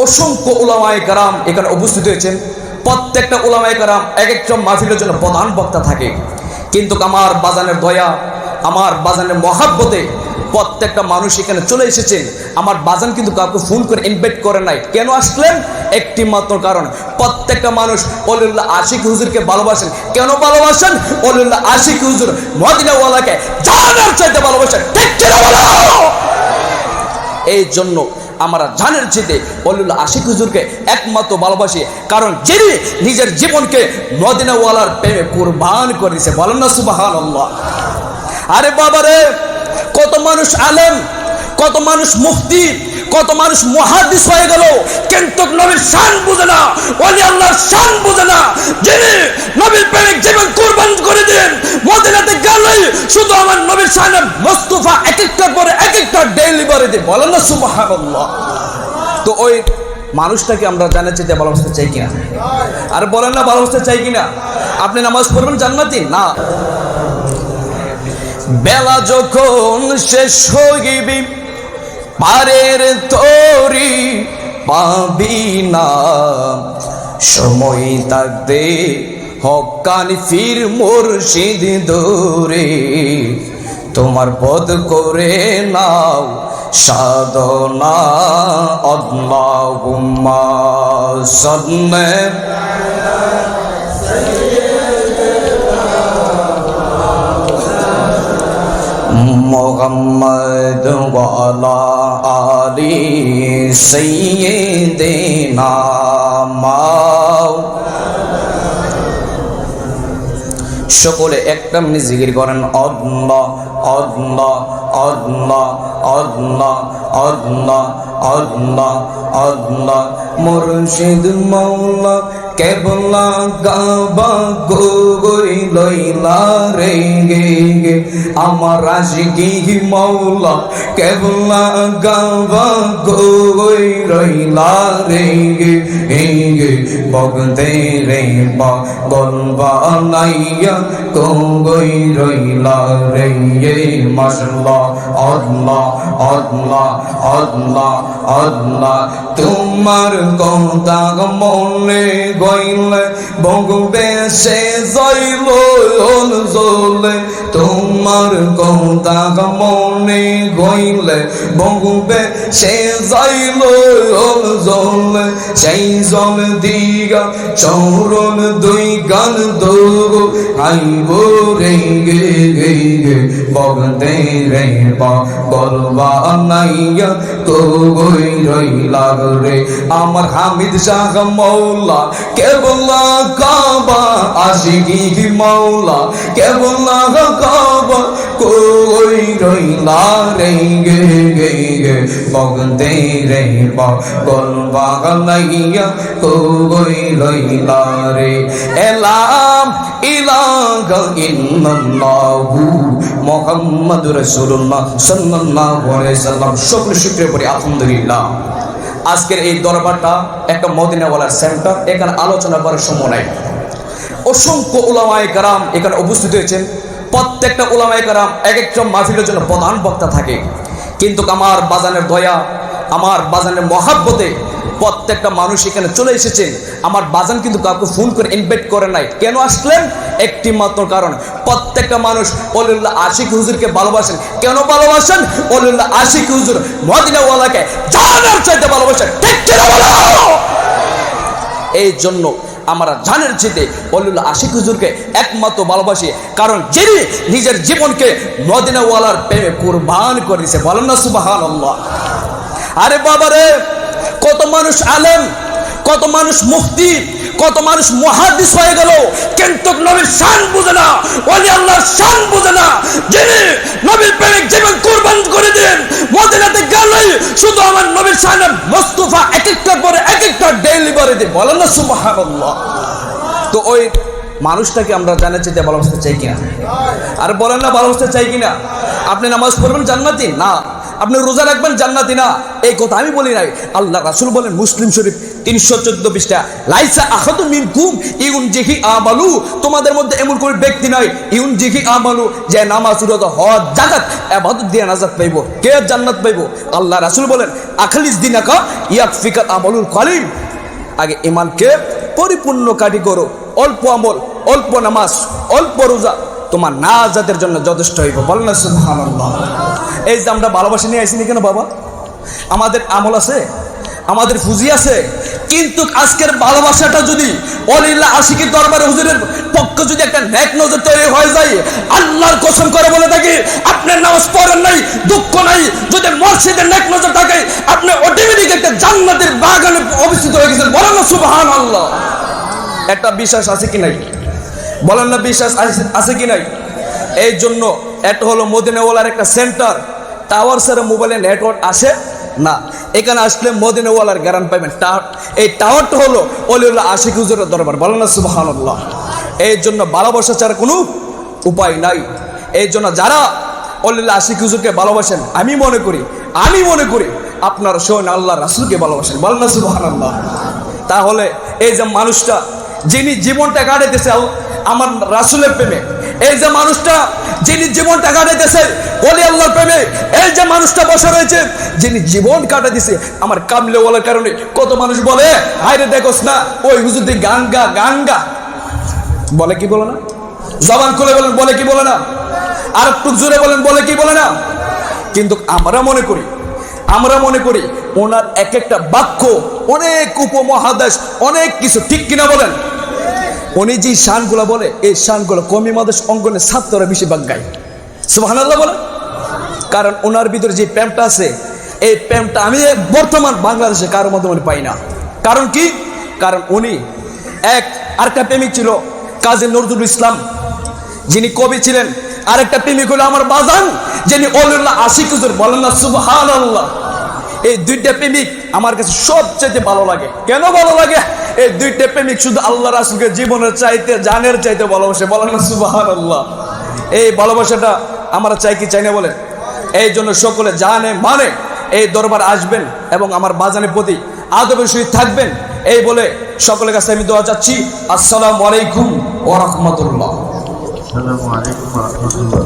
অসংখ্য উলামায়ে কেরাম এখানে উপস্থিত হয়েছেন। প্রত্যেকটা উলামায়ে কেরাম এক একটা মাহফিলের জন্য প্রধান বক্তা থাকে, কিন্তু আমার বাজানের দয়া, আমার বাজানের মহাব্বতে প্রত্যেকটা মানুষ এখানে চলে এসেছেন। আমার বাজান কিন্তু কাউকে ফোন করে ইনভাইট করে নাই। কেন আসলেন? একটি মাত্র কারণ, প্রত্যেকটা মানুষ ওলিউল্লাহ আশিক হুজুরকে ভালোবাসেন। কেন ভালোবাসেন? ওলিউল্লাহ আশিক হুজুর মদিনাওয়ালাকে জানের চাইতে ভালোবাসেন। ঠিক কিনা বলো? এই জন্য আমরা জানের চাইতে ওলিউল্লাহ আশিক হুজুরকে একমাত্র ভালোবাসি, কারণ যিনি নিজের জীবনকে মদিনাওয়ালার প্রেমে কুরবান করে দিয়েছে। বলেন না সুবহানাল্লাহ। আরে বাবারে, কত মানুষ আলেম, কত মানুষ মুফতি, কত মানুষ মুহাদ্দিস হয়ে গেল, কিন্তু নবীর শান বুঝে না, ওলি আল্লাহর শান বুঝে না। যিনি নবীর প্রেমিক জীবন কুরবান করে দেন, মদিনাতে গেলেই শুধু আমার নবীর শানে মুস্তাফা এক একটা করে এক একটা ডেলিভারি দেয়। বলেন না সুবহানাল্লাহ। তো ওই মানুষটাকে আমরা জানার চাইতে ভালোবাসতে চাই কিনা? আর বলেন না ভালোবাসতে চাই কিনা? আপনি নামাজ পড়বেন জান্নাতি না? বেলা যখন শেষ হইবি পারের তরি পাবি না, সময় থাকতে হক্কানি ফির মুর্শিদ দূরে, তোমার পদ করে নাও সাধনা। আল্লাহুম্মা সাল্লি মুহাম্মদ ওয়া আলা আলি সাইয়্যিদিনা সকলে একটা মিনিট জিকির করেন। আল্লাহ আল্লাহ আল্লাহ আল্লাহ আল্লাহ আল্লাহ আল্লাহ। মুর্শিদ মাওলা কেবলা গাবা গোগরি লইলা রে গে গে, আমার আশিকি মাওলা কেবলা গাবা গোগরি লইলা রে গে গে, বগতে রে পাগল বানাইয়া গোগরি লইলা রে গে। মাশাআল্লাহ আল্লাহ আল্লাহ আল্লাহ আল্লাহ। তোমার কথা মনে গইলে বগবে সে যাইল জলে, তোমার কথা মনে গইলে বগবে সে যাইল জলে, সেই জল দিগা চরণ দুই গান দোগ আইব রে গে গে গে, বগতে রে পাগল বানাইয়া কই রইলা রে। আমার হামিদ শাহ মৌলা কেবলা কাবা আশিকি মৌলা কেবলা কাবা কই রইলা রে গে গে গে, বগতে রে পাগল বানাইয়া কই রইলা রে। এলাম ইলাহা ইল্লাল্লাহু মুহাম্মাদুর রাসূলুল্লাহ সাল্লাল্লাহু আলাইহি সাল্লাম। সকলে শুকরিয়া করি আলহামদুলিল্লাহ। আজকের এই দরবারটা একটা মদিনাওয়ালার সেন্টার, এখানে আলোচনা করার সময় নাই। অসংখ্য উলামায়ে কেরাম এখানে উপস্থিত হয়েছেন। প্রত্যেকটা উলামায়ে কেরাম এক একটা মাহফিলের জন্য প্রধান বক্তা থাকে, কিন্তু আমার বাজানের দয়া, আমার বাজানের মহাব্বতে প্রত্যেকটা মানুষ এখানে চলে এসেছেন। আমার বাজান কিন্তু কাউকে ফোন করে ইনভাইট করে নাই। কেন আসলেন? একটি মাত্র কারণ, প্রত্যেকটা মানুষ ওলিউল্লাহ আশিক হুজুরকে ভালোবাসেন। কেন ভালোবাসেন? ওলিউল্লাহ আশিক হুজুর মদিনাওয়ালাকে জানের চাইতে ভালোবাসেন। ঠিক কিনা বলো? এই জন্য আমরা জানের চাইতে ওলিউল্লাহ আশিক হুজুরকে একমাত্র ভালোবাসি, কারণ যিনি নিজের জীবনকে মদিনাওয়ালার প্রেমে কুরবান করে দিয়েছে। বলেন না সুবহানাল্লাহ। আরে বাবারে, কত মানুষ আলেম, কত মানুষ মুফতি, কত মানুষ মুহাদ্দিস হয়ে গেল, কিন্তু নবীর শান বুঝে না, ওলি আল্লাহর শান বুঝে না। যিনি নবীর প্রেমিক জীবন কুরবান করে দেন, মদিনাতে গেলেই শুধু আমার নবীর শানে মুস্তাফা এক একটা করে এক একটা ডেলিভারি দেয়। বলেন না সুবহানাল্লাহ। তো ওই মানুষটাকে আমরা জানার চাইতে ভালোবাসতে চাই কিনা? আর বলেন না ভালোবাসতে চাই কিনা? আপনি নামাজ পড়বেন জান্নাতি না? আপনি রোজা রাখবেন জান্নাতি না? এই কথা আমি বলি নাই, আল্লাহ রাসূল বলেন। মুসলিম শরীফ 314 পৃষ্ঠা, লাইসা আহাদুম মিনকুম ইউনজিহি আমালু, তোমাদের মধ্যে এমন কোন ব্যক্তি নাই ইউনজিহি আমালু যে নামাজ রোজা হজ যাকাত ইবাদত দিয়ে নাজাত পাইব। কে জান্নাত পাইব? আল্লাহ রাসূল বলেন, আখলিস দিনাকা ইয়াকফিকা আমলুল কলিল। আগে ঈমানকে পরিপূর্ণ কাটি করো, অল্প আমল, অল্প নামাজ, অল্প রোজা তোমার নাজাতের জন্য যথেষ্ট হইব। বলেন না সুবহানাল্লাহ। এই যে আমরা ভালোবাসা নিয়ে আইসিনি কেন বাবা? আমাদের আমল আছে, আমাদের ফুজি আছে, কিন্তু আজকের ভালোবাসাটা যদি অলিল্লাহ আশিকি দরবারে হুজুরের পক্ষে যদি একটা নেক নজর তৈরি হয়ে যায়, আল্লাহর কসম করে বলে থাকি আপনার নামাজ পড়েন নাই, দুঃখ নাই, যদি মসজিদের নেক নজর থাকে আপনি অটোমেটিক একটা জান্নাতের বাগানে অবস্থিত হয়ে গেছেন। বলেন না সুবহানাল্লাহ। একটা বিশ্বাস আছে কি নাই? বলেন না বিশ্বাস আছে কি নাই? এই জন্য এটা হলো মদিনাওয়ালার একটা সেন্টার। টাওয়ার ছাড়া মোবাইলে নেটওয়ার্ক আসে না, এখানে আসলে মদিনাওয়ালার গ্যারান্টি পাবেন। এই টাওয়ারটা হলো অলিউল্লাহ আশিক হুজুরের দরবার। বলেন না সুবহানাল্লাহ। এই জন্য ভালোবাসা ছাড়া কোনো উপায় নাই। এই জন্য যারা অলিউল্লাহ আশিক হুজুরকে ভালোবাসেন, আমি মনে করি আপনারা স্বয়ং আল্লাহ রাসূলকে ভালোবাসেন। বলেন না সুবহানাল্লাহ। তাহলে এই যে মানুষটা যিনি জীবনটা কাটাইতেছে আমার রাসূলের প্রেমে, এই যে মানুষটা যিনি জীবনটা কাটাইতেছে ওলি আল্লাহর প্রেমে, এই যে মানুষটা বসে রয়েছে যিনি জীবন কাটাইতেছে আমার কামলে ওয়ালার কারণে, কত মানুষ বলে হায়রে দেখোস না ওই হুজুর দিয়ে গান গা বলে, কি বলে না? জবান খুলে বলেন বলে কি বলে না? আর একটু জোরে বলেন বলে কি বলে না? কিন্তু আমরা মনে করি ওনার এক একটা বাক্য অনেক উপমহাদেশ, অনেক কিছু, ঠিক কিনা বলেন? উনি যে শানগুলো বলে এই শানগুলো কমি মাদেশ অঙ্গনে ছাত্ররা বেশি বাগ গায়। সুবহানাল্লাহ বলে। কারণ ওনার ভিতরে যে প্রেমটা আছে, এই প্রেমটা আমি বর্তমান বাংলাদেশে কারোর মধ্যে পাই না। কারণ কি? কারণ উনি আরেকটা প্রেমিক ছিল কাজী নজরুল ইসলাম, যিনি কবি ছিলেন। আরেকটা প্রেমিক হলো আমার বাজান, যিনি অলিউল্লাহ আশিক হুজুর। বলেন না সুবহানাল্লাহ। এই দুইটা প্রেমিক আমার কাছে সবচেয়ে ভালো লাগে। কেন ভালো লাগে? এই দুইটা প্রেমিক শুধু আল্লাহ রাসূলকে জীবনের চাইতে, জানের চাইতে ভালোবাসে। বলেন না সুবহানাল্লাহ। এই ভালোবাসাটা আমরা চাই কি চাই না বলেন? এই জন্য সকলে জানে মানে এই দরবার আসবেন এবং আমার বাজানের প্রতি আদবের সহিত থাকবেন, এই বলে সকলের কাছে আমি দোয়া চাচ্ছি। আসসালামু আলাইকুম ওয়া রাহমাতুল্লাহ। আসসালামু আলাইকুম ওয়া রাহমাতুল্লাহ।